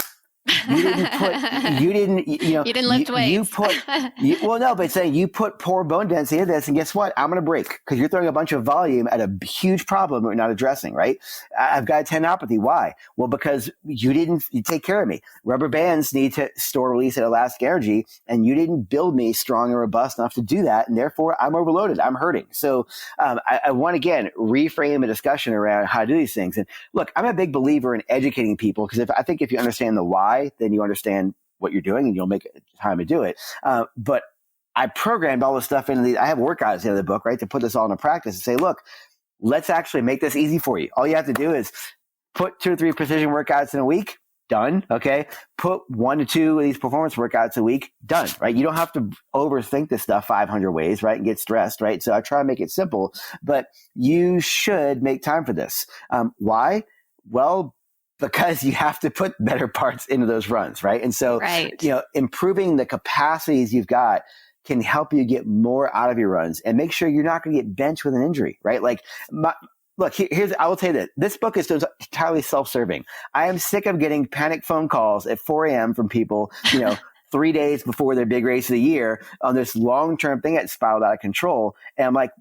You didn't lift weights. But it's saying you put poor bone density into this, and guess what? I'm going to break because you're throwing a bunch of volume at a huge problem we're not addressing, right? I've got a tendinopathy. Why? Well, because you take care of me. Rubber bands need to store, release, and elastic energy, and you didn't build me strong and robust enough to do that, and therefore I'm overloaded. I'm hurting. So I want, again, reframe a discussion around how to do these things. And look, I'm a big believer in educating people because I think if you understand the why, then you understand what you're doing and you'll make time to do it. But I programmed all this stuff into I have workouts in the book, right, to put this all into practice and say, look, let's actually make this easy for you. All you have to do is put 2 or 3 precision workouts in a week. Done. Okay. Put 1 to 2 of these performance workouts a week. Done. Right. You don't have to overthink this stuff 500 ways, right? And get stressed. Right. So I try to make it simple, but you should make time for this. Why? Well, because you have to put better parts into those runs, right? And so, improving the capacities you've got can help you get more out of your runs and make sure you're not going to get benched with an injury, right? Like, I will tell you that this book is entirely self-serving. I am sick of getting panic phone calls at 4 a.m. from people, 3 days before their big race of the year on this long-term thing that spiraled out of control. And I'm like,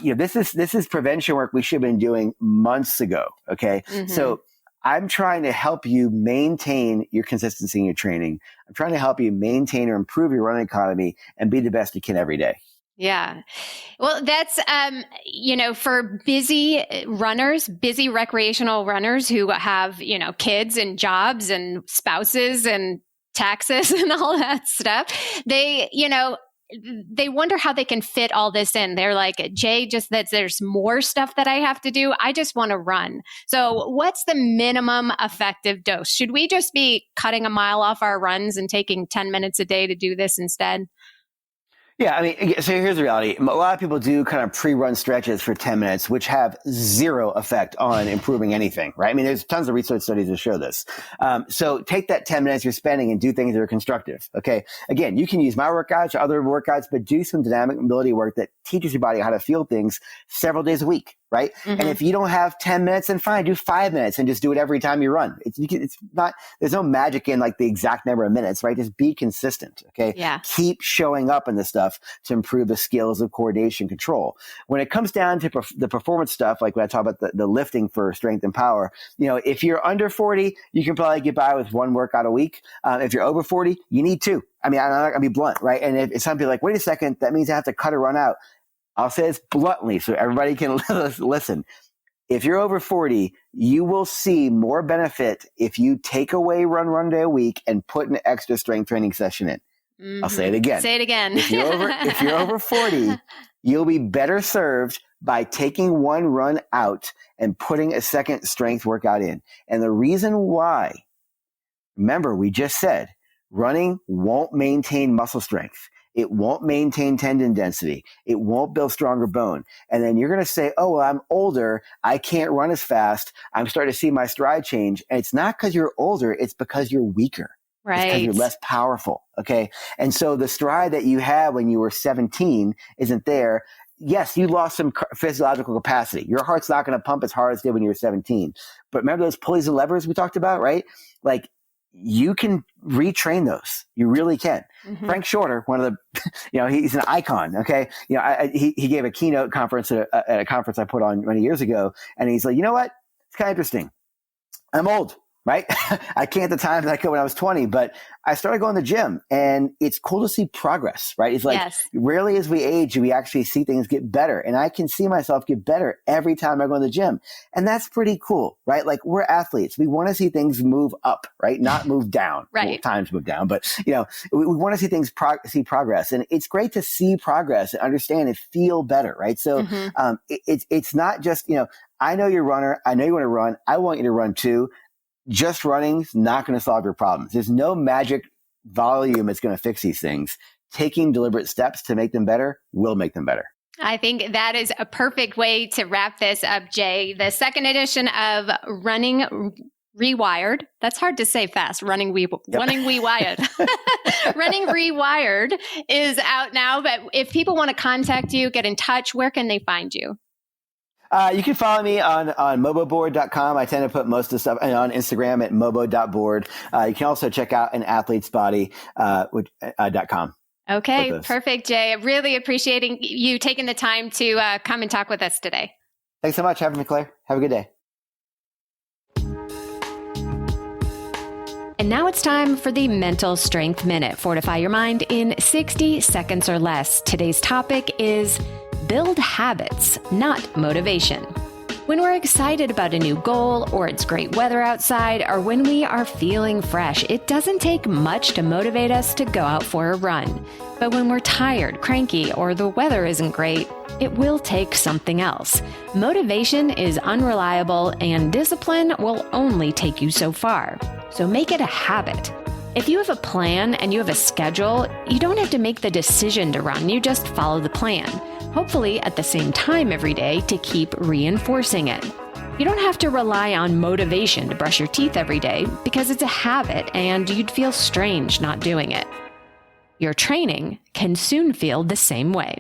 this is prevention work we should have been doing months ago. Okay. Mm-hmm. So I'm trying to help you maintain your consistency in your training. I'm trying to help you maintain or improve your running economy and be the best you can every day. Yeah. Well, that's, for busy runners, busy recreational runners who have, kids and jobs and spouses and taxes and all that stuff. They wonder how they can fit all this in. They're like, Jay, just that there's more stuff that I have to do. I just want to run. So what's the minimum effective dose? Should we just be cutting a mile off our runs and taking 10 minutes a day to do this instead? Yeah, I mean, so here's the reality. A lot of people do kind of pre-run stretches for 10 minutes, which have zero effect on improving anything, right? I mean, there's tons of research studies that show this. So take that 10 minutes you're spending and do things that are constructive, okay? Again, you can use my workouts or other workouts, but do some dynamic mobility work that teaches your body how to feel things several days a week, right? Mm-hmm. And if you don't have 10 minutes, then fine, do 5 minutes and just do it every time you run. It's not, there's no magic in like the exact number of minutes, right? Just be consistent, okay? Yeah. Keep showing up in this stuff to improve the skills of coordination control. When it comes down to the performance stuff, like when I talk about the lifting for strength and power, if you're under 40, you can probably get by with 1 workout a week. If you're over 40, you need 2. I mean, I'm not gonna be blunt, right? And if some people are like, wait a second, that means I have to cut a run out. I'll say this bluntly so everybody can listen. If you're over 40, you will see more benefit if you take away one day a week and put an extra strength training session in. Mm-hmm. I'll say it again. Say it again. If you're over 40, you'll be better served by taking 1 run out and putting a second strength workout in. And the reason why, remember, we just said running won't maintain muscle strength. It won't maintain tendon density. It won't build stronger bone. And then you're going to say, oh, well, I'm older. I can't run as fast. I'm starting to see my stride change. And it's not because you're older. It's because you're weaker. Right. It's because you're less powerful. Okay. And so the stride that you had when you were 17 isn't there. Yes, you lost some physiological capacity. Your heart's not going to pump as hard as it did when you were 17. But remember those pulleys and levers we talked about, right? Like, you can retrain those. You really can. Mm-hmm. Frank Shorter, one of the, he's an icon. Okay. He gave a keynote conference at a conference I put on many years ago. And he's like, you know what? It's kind of interesting. I'm old, right? I can't at the time that I could when I was 20, but I started going to the gym, and it's cool to see progress, right? It's like, rarely as we age, do we actually see things get better. And I can see myself get better every time I go to the gym. And that's pretty cool, right? Like, we're athletes. We want to see things move up, right? Not move down. Right. Well, times move down, but we want to see things see progress. And it's great to see progress and understand and feel better, right? So it's not just, I know you're a runner. I know you want to run. I want you to run too. Just running is not going to solve your problems. There's no magic volume that's going to fix these things. Taking deliberate steps to make them better will make them better. I think that is a perfect way to wrap this up, Jay. The second edition of Running Rewired. That's hard to say fast. Running Rewired. Running Rewired is out now. But if people want to contact you, get in touch, where can they find you? You can follow me on moboboard.com. I tend to put most of the stuff, and on Instagram at mobo.board. You can also check out an athlete's body, .com. Okay, perfect, Jay. I'm really appreciating you taking the time to come and talk with us today. Thanks so much for having me, Claire. Have a good day. And now it's time for the Mental Strength Minute. Fortify your mind in 60 seconds or less. Today's topic is build habits, not motivation. When we're excited about a new goal, or it's great weather outside, or when we are feeling fresh, it doesn't take much to motivate us to go out for a run. But when we're tired, cranky, or the weather isn't great, it will take something else. Motivation is unreliable, and discipline will only take you so far. So make it a habit. If you have a plan and you have a schedule, you don't have to make the decision to run, you just follow the plan. Hopefully at the same time every day to keep reinforcing it. You don't have to rely on motivation to brush your teeth every day because it's a habit and you'd feel strange not doing it. Your training can soon feel the same way.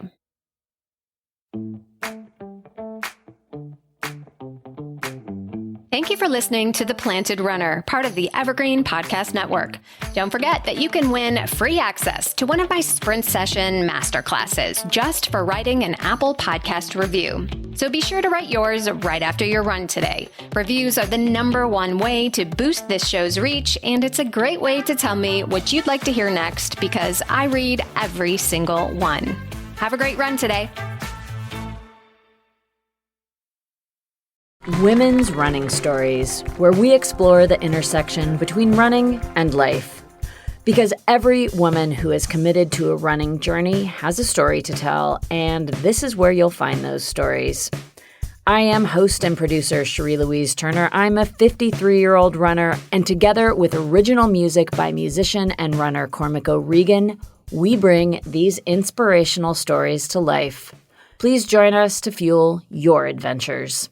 Thank you for listening to The Planted Runner, part of the Evergreen Podcast Network. Don't forget that you can win free access to one of my Sprint Session masterclasses just for writing an Apple Podcast review. So be sure to write yours right after your run today. Reviews are the #1 way to boost this show's reach, and it's a great way to tell me what you'd like to hear next because I read every single one. Have a great run today. Women's Running Stories, where we explore the intersection between running and life. Because every woman who is committed to a running journey has a story to tell, and this is where you'll find those stories. I am host and producer Cherie Louise Turner. I'm a 53-year-old runner, and together with original music by musician and runner Cormac O'Regan, we bring these inspirational stories to life. Please join us to fuel your adventures.